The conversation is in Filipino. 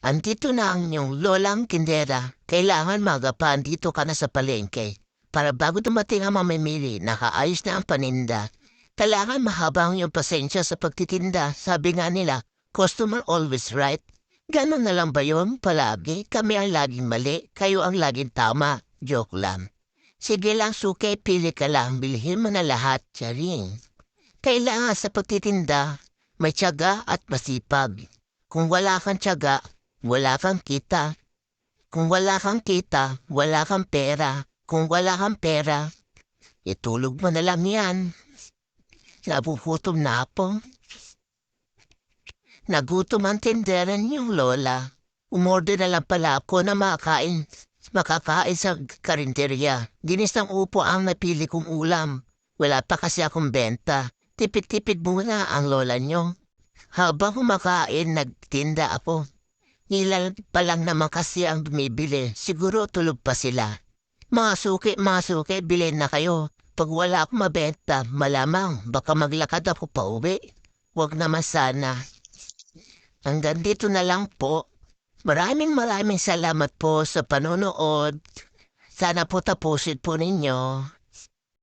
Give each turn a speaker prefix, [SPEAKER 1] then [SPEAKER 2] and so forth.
[SPEAKER 1] Andito na ang inyong lolang tindera. Kailangan magapa andito ka na sa palengke. Para bago dumating ang mamimili, nakaayos na ang paninda. Kailangan mahaba ang iyong pasensya sa pagtitinda. Sabi nga nila, customer always right. Ganon na lang ba yun palagi? Kami ang laging mali, kayo ang laging tama. Joke lang. Sige lang, suke, pili ka lang. Bilhin mo na lahat, charing. Kailangan sa pagtitinda, may tiyaga at masipag. Kung wala kang tiyaga, wala kang kita. Kung wala kang kita, wala kang pera. Kung wala kang pera, itulog mo na lang yan. Nabugutom na ako. Nagutom ang tindera niyong lola. Umorder na lang pala ako na makakain sa karinderya. Dinis ng upo ang napili kong ulam. Wala pa kasi akong benta. Tipid-tipid muna ang lola niyo. Habang kumakain, nagtinda ako. Ilan pa lang naman kasi ang bumibili. Siguro tulog pa sila. Mga suki, bilhin na kayo. Pag wala akong mabenta, malamang baka maglakad ako pa uwi. Huwag naman sana. Hanggang dito na lang po. Maraming salamat po sa panonood. Sana po tapusin po ninyo.